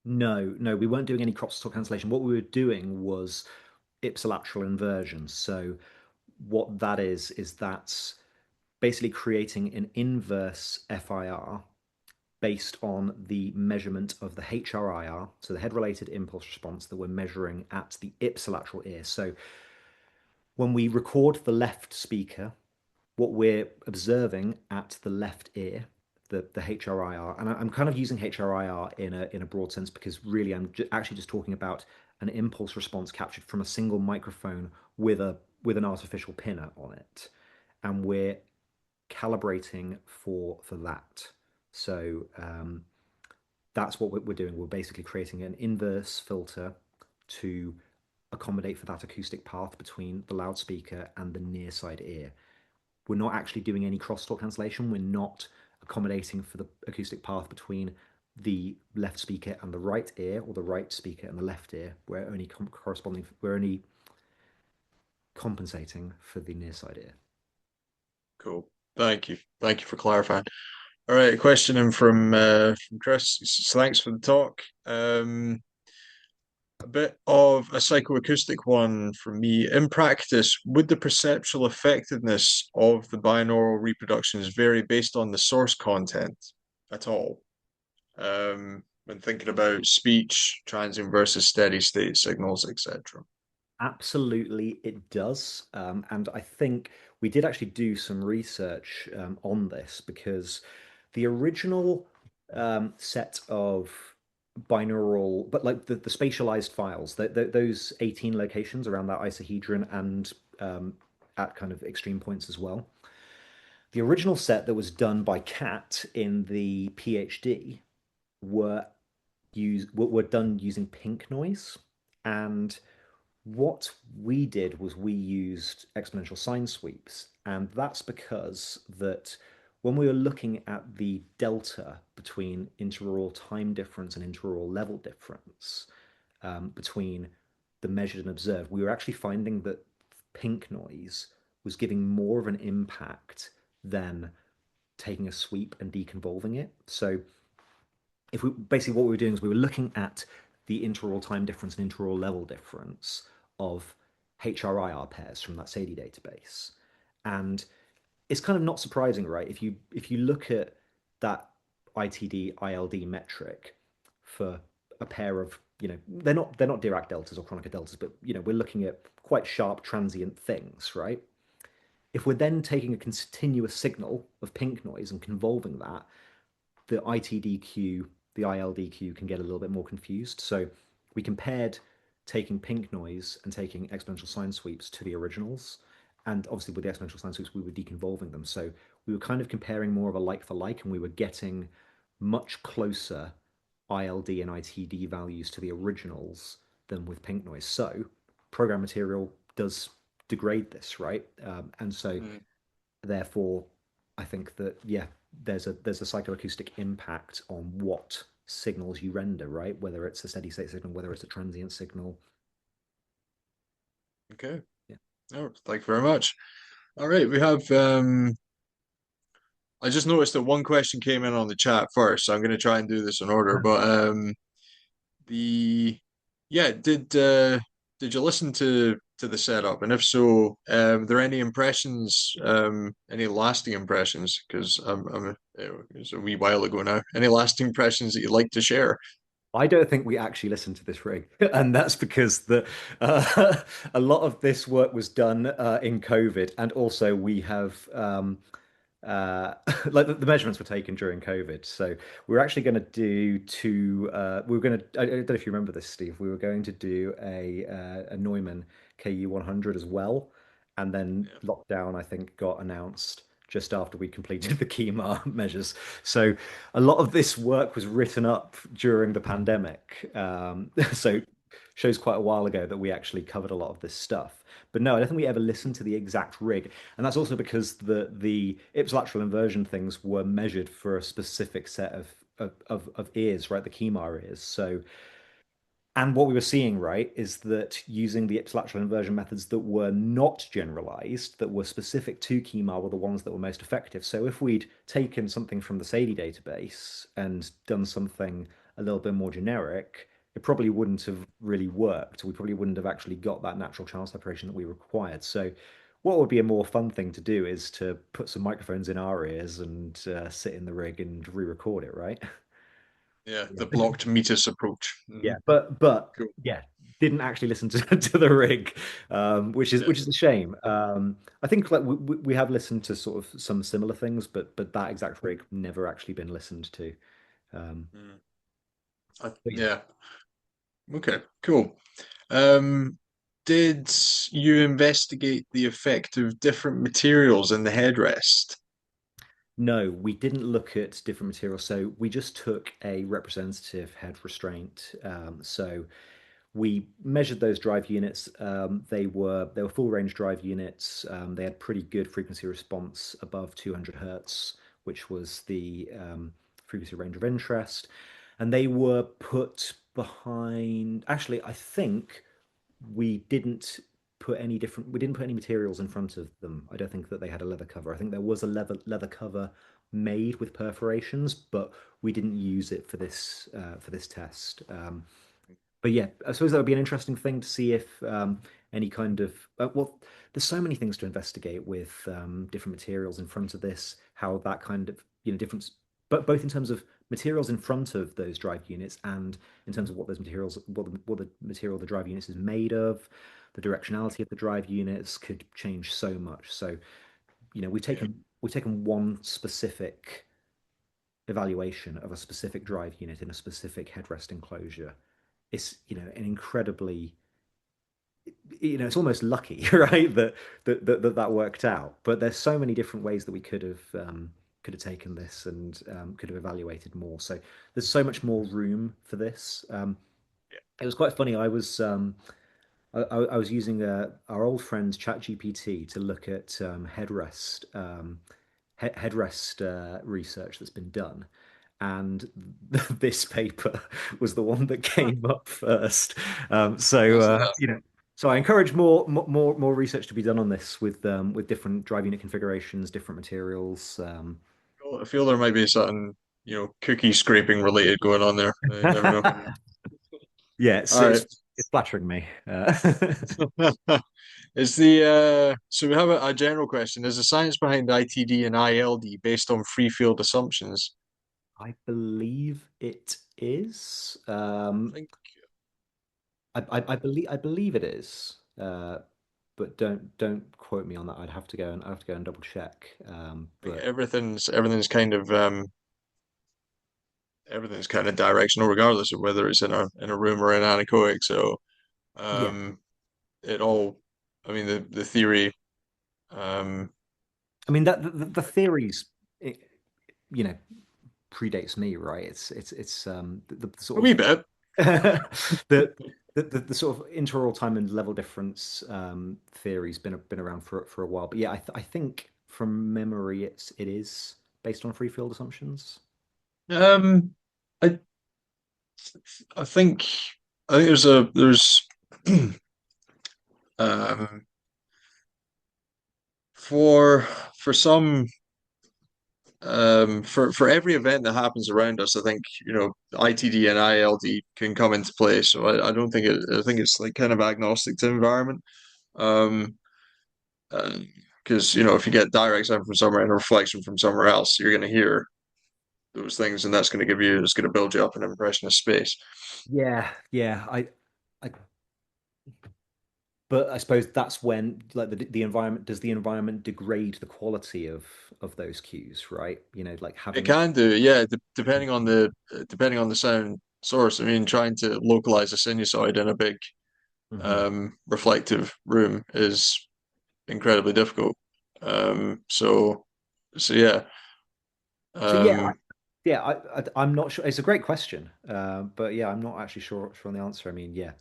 no, no, we weren't doing any crosstalk cancellation. What we were doing was ipsilateral inversion. So what that is that's basically creating an inverse FIR based on the measurement of the HRIR, so the head related impulse response that we're measuring at the ipsilateral ear. So when we record the left speaker, what we're observing at the left ear, the HRIR, and I'm kind of using HRIR in a broad sense because really I'm actually just talking about an impulse response captured from a single microphone with an artificial pinner on it, and we're calibrating for that. So that's what we're doing. We're basically creating an inverse filter to accommodate for that acoustic path between the loudspeaker and the near side ear. We're not actually doing any crosstalk cancellation. We're not accommodating for the acoustic path between the left speaker and the right ear, or the right speaker and the left ear. We're only compensating for the near side ear. Cool. Thank you. Thank you for clarifying. All right, a question in from Chris. So thanks for the talk. A bit of a psychoacoustic one from me. In practice, would the perceptual effectiveness of the binaural reproductions vary based on the source content? at all when thinking about speech, transient versus steady state signals, etc. Absolutely, it does. And I think we did actually do some research on this because the original set of binaural, but like the spatialized files, those 18 locations around that isohedron and at kind of extreme points as well. The original set that was done by Cat in the PhD were were done using pink noise, and what we did was we used exponential sine sweeps, and that's because that when we were looking at the delta between interaural time difference and interaural level difference between the measured and observed, we were actually finding that pink noise was giving more of an impact than taking a sweep and deconvolving it. So if we basically what we were doing is we were looking at the interaural time difference and interaural level difference of HRIR pairs from that SADI database. And it's kind of not surprising, right? If you look at that ITD ILD metric for a pair of, they're not Dirac deltas or Kronecker deltas, but we're looking at quite sharp transient things, right? If we're then taking a continuous signal of pink noise and convolving that, the ITDQ, the ILDQ can get a little bit more confused. So we compared taking pink noise and taking exponential sine sweeps to the originals. And obviously, with the exponential sine sweeps, we were deconvolving them. So we were kind of comparing more of a like for like, and we were getting much closer ILD and ITD values to the originals than with pink noise. So program material does degrade this, right? And so Mm, therefore, I think that yeah, there's a psychoacoustic impact on what signals you render, right? Whether it's a steady state signal, whether it's a transient signal. okay. Yeah. Oh, thank you very much. All right, we have I just noticed that one question came in on the chat first, so I'm going to try and do this in order. But the yeah, did you listen to the setup? And if so, are there any impressions, any lasting impressions? Because it was a wee while ago now. Any lasting impressions that you'd like to share? I don't think we actually listened to this rig, and that's because a lot of this work was done in COVID, and also we have like the measurements were taken during COVID. So we were actually going to do two. We were going to. I don't know if you remember this, Steve. We were going to do a Neumann KU 100 as well, and then Yeah. lockdown I think got announced just after we completed the KEMA measures. So a lot of this work was written up during the pandemic. So shows quite a while ago that we actually covered a lot of this stuff. But no, I don't think we ever listened to the exact rig, and that's also because the ipsilateral inversion things were measured for a specific set of ears, right? The Kemar ears. So, and what we were seeing, right, is that using the ipsilateral inversion methods that were not generalized, that were specific to Kemar, were the ones that were most effective. So if we'd taken something from the SADI database and done something a little bit more generic, it probably wouldn't have really worked. We probably wouldn't have actually got that natural channel separation that we required. So what would be a more fun thing to do is to put some microphones in our ears and sit in the rig and re-record it, right? Yeah, Yeah. the blocked metis approach. Yeah, but Cool. yeah, didn't actually listen to, to the rig, Yeah. which is a shame. I think like we have listened to sort of some similar things, but that exact rig never actually been listened to. Um, Mm. but yeah. Yeah. Okay. Cool. Um, did you investigate the effect of different materials in the headrest? No, we didn't look at different materials. So we just took a representative head restraint. So we measured those drive units. They were full range drive units. They had pretty good frequency response above 200 hertz, which was the frequency range of interest. And they were put behind. Actually, I think we didn't we didn't put any materials in front of them. I don't think that they had a leather cover. I think there was a leather cover made with perforations, but we didn't use it for this test. But yeah, I suppose that would be an interesting thing to see if any kind of well, there's so many things to investigate with different materials in front of this, how that kind of different. but both in terms of materials in front of those drive units and in terms of what those materials, what the material the drive units is made of, the directionality of the drive units could change so much. So, Yeah, we've taken one specific evaluation of a specific drive unit in a specific headrest enclosure. It's, an incredibly, it's almost lucky, right, that worked out. But there's so many different ways that we could have taken this and could have evaluated more. So there's so much more room for this. yeah. It was quite funny. I was using our old friend ChatGPT to look at headrest research that's been done, and this paper was the one that came up first. That's that. So I encourage more research to be done on this with different drive unit configurations, different materials. I feel there might be something, cookie scraping related going on there. You never know. Yeah, All right. it's flattering me. Is so we have a general question. Is the science behind ITD and ILD based on free field assumptions? I believe it is. I think I believe it is. But don't quote me on that. I'd have to go and double check. I think But everything's kind of directional, regardless of whether it's in a room or in anechoic. So yeah, um, it all, I mean, the theory, um, I mean that the theories, it, you know, predates me, right? It's the a sort wee of bit. the sort of interaural time and level difference theory's been around for a while. But yeah, I think from memory, it is based on free field assumptions. Um, I I think I think there's um for for some for every event that happens around us, I think ITD and ILD can come into play. So I don't think I think it's like kind of agnostic to environment. Um, because if you get direct sound from somewhere and a reflection from somewhere else, you're going to hear those things, and it's going to build you up an impression of space. Yeah, yeah. I But I suppose that's when, like, the environment, does the environment degrade the quality of those cues, right? Like It having. can do, yeah, depending on the sound source. I mean, trying to localize a sinusoid in a big Mhm. reflective room is incredibly difficult. So yeah, So yeah, um, I'm not sure. It's a great question, but yeah, I'm not actually sure on the answer. I mean, yeah,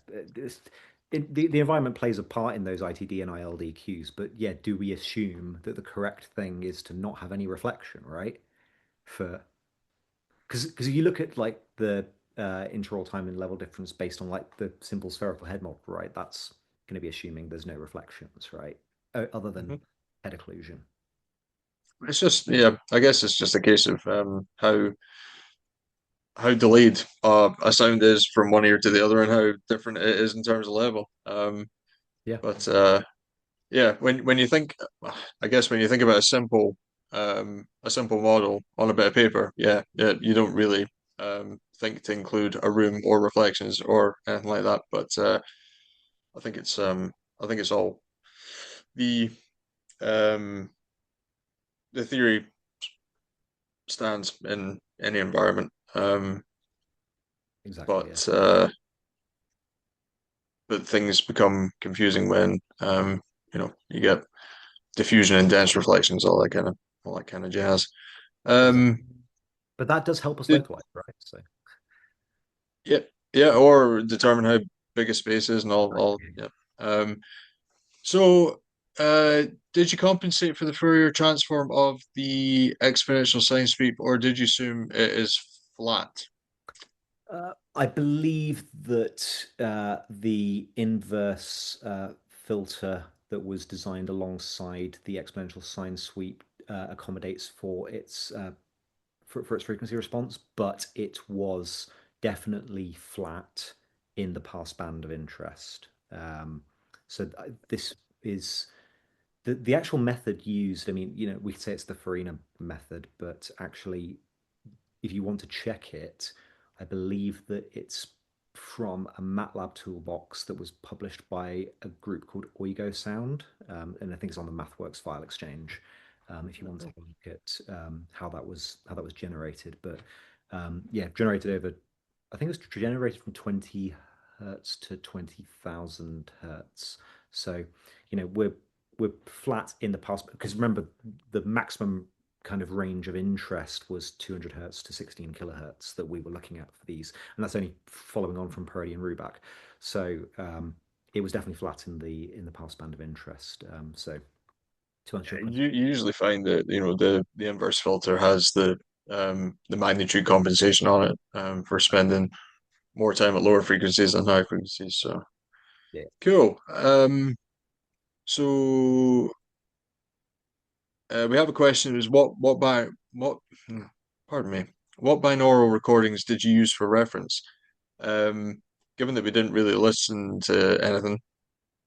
the environment plays a part in those ITD and ILD cues, but yeah, do we assume that the correct thing is to not have any reflection, right? For Because if you look at like the interval time and level difference based on like the simple spherical head model, right? That's going to be assuming there's no reflections, right? Other than mhm. head occlusion. It's just yeah, I guess it's just a case of how delayed a sound is from one ear to the other and how different it is in terms of level. Yeah, But yeah, when you think, I guess when you think about a simple model on a bit of paper, yeah, you don't really think to include a room or reflections or anything like that. But I think I think it's all the um the theory stands in any environment. exactly. Yeah, But things become confusing when you get diffusion and dense reflections, all that kind of jazz. exactly. Um, But that does help us did localize, right? So yeah, yeah, or determine how big a space is and all exactly. yeah. Um, so uh, did you compensate for the Fourier transform of the exponential sine sweep, or did you assume it is flat? I believe that the inverse filter that was designed alongside the exponential sine sweep accommodates for its frequency response, but it was definitely flat in the passband of interest. This is the actual method used. I mean, we could say it's the Farina method, but actually if you want to check it, I believe that it's from a MATLAB toolbox that was published by a group called Oigo Sound, and I think it's on the MathWorks file exchange. If you want to look at how that was generated, but yeah, generated over, I think it was generated from 20 hertz to 20,000 hertz. So, we're flat in the past because remember the maximum kind of range of interest was 200 hertz to 16 kilohertz that we were looking at for these, and that's only following on from Parodi and Rubac. So it was definitely flat in the passband of interest. So to answer your question, You usually find that the inverse filter has the magnitude compensation on it for spending more time at lower frequencies than high frequencies. So yeah. cool. So we have a question: is what? Pardon me. What binaural recordings did you use for reference? Um, Given that we didn't really listen to anything.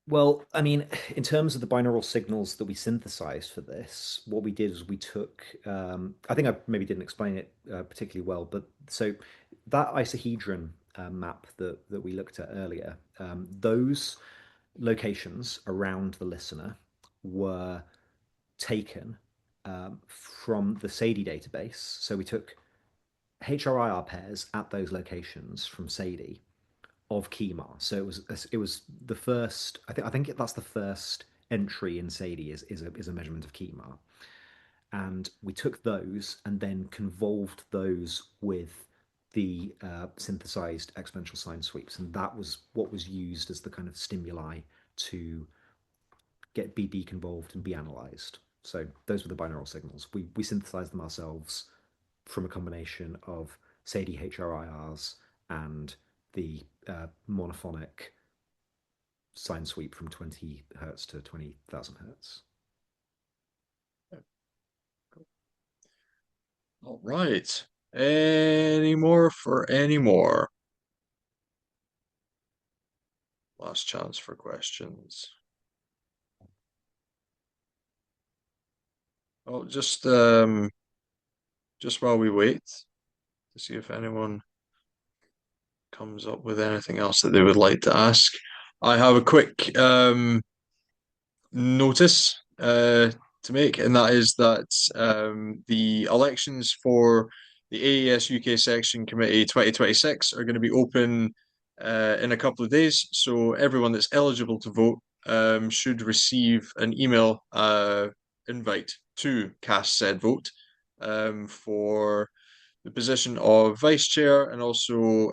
Well, I mean, in terms of the binaural signals that we synthesized for this, what we did is we took, I think I maybe didn't explain it particularly well, but so that isohedron map that we looked at earlier, those locations around the listener were taken from the SADI database. So we took HRIR pairs at those locations from SADI of Kemar. So it was the first. I think that's the first entry in SADI is a measurement of Kemar, and we took those and then convolved those with the synthesized exponential sine sweeps, and that was what was used as the kind of stimuli to be deconvolved and be analyzed. So those were the binaural signals. We synthesized them ourselves from a combination of SADI HRIRs and the monophonic sine sweep from 20 hertz to 20,000 hertz. All right. Any more for any more? Last chance for questions. Oh, just while we wait to see if anyone comes up with anything else that they would like to ask, I have a quick notice to make, and that is that the elections for the AES UK Section Committee 2026 are going to be open in a couple of days. So everyone that's eligible to vote should receive an email invite to cast said vote for the position of vice chair and also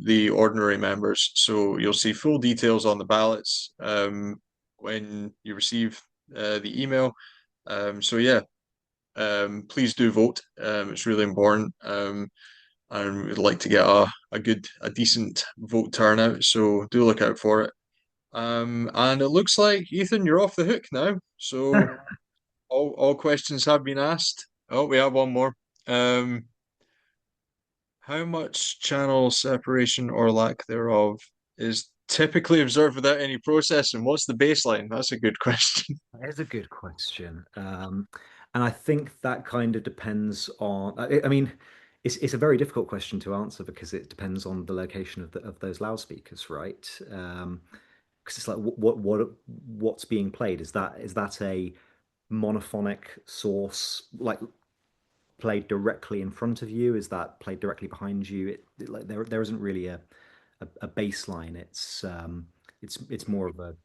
the ordinary members. So you'll see full details on the ballots when you receive the email. So yeah, please do vote. It's really important. And we'd like to get a decent vote turnout. So do look out for it. And it looks like Ethan, you're off the hook now. So all questions have been asked. Oh, we have one more. Um, how much channel separation or lack thereof is typically observed without any processing? What's the baseline? That's a good question. That is a good question. And I think that kind of depends on, I mean, it's a very difficult question to answer because it depends on the location of those loudspeakers, right? Because it's like what's being played? Is that a monophonic source like played directly in front of you? Is that played directly behind you? Like there isn't really a baseline. It's more of a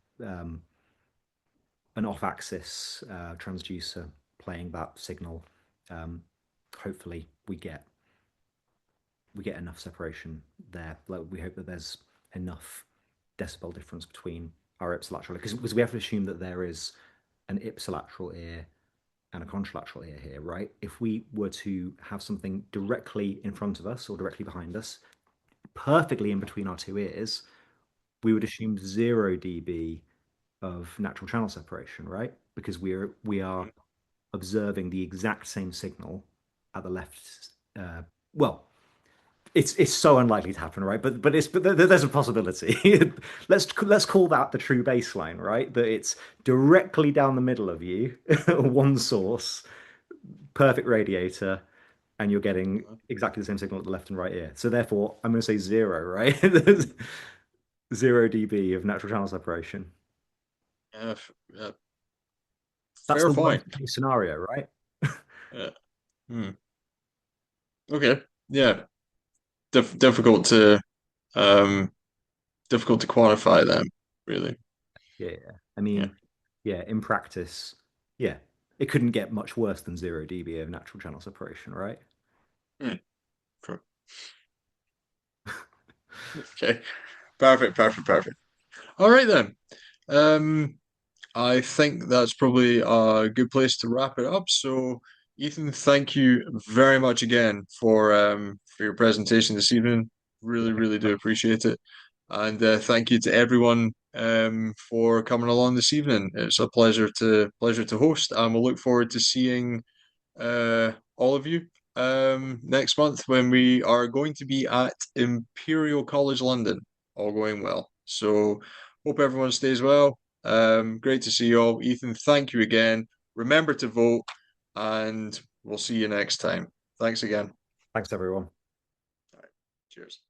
an off-axis transducer playing that signal. Um, Hopefully, we get enough separation there. Like we hope that there's enough decibel difference between our ipsilateral, because we have to assume that there is an ipsilateral ear and a contralateral ear here, right? If we were to have something directly in front of us or directly behind us, perfectly in between our two ears, we would assume 0 dB of natural channel separation, right? Because we are observing the exact same signal at the left. Well, it's so unlikely to happen, right? But there's a possibility. Let's call that the true baseline, right? That it's directly down the middle of you, one source, perfect radiator, and you're getting Uh, exactly the same signal at the left and right ear. So therefore, I'm going to say zero, right? 0 dB of natural channel separation. yeah, That's fair the worst point. case scenario, right? Yeah. Hmm. Okay. Yeah. Difficult to um difficult to quantify them, really. Yeah, yeah. I Yeah. mean, yeah, in practice, yeah, it couldn't get much worse than 0 dB of natural channel separation, right? Hmm. Pro- Okay. Perfect, perfect, perfect. All right then. Um, I think that's probably a good place to wrap it up. So, Ethan, thank you very much again for your presentation this evening. Yeah, Really, thank you really so do much. appreciate it. And thank you to everyone for coming along this evening. It's a pleasure to host, and we'll look forward to seeing all of you next month when we are going to be at Imperial College London, all going well. So, hope everyone stays well. Great to see you all. Ethan, thank you again. Remember to vote, and we'll see you next time. Thanks again. Thanks, everyone. All right, cheers.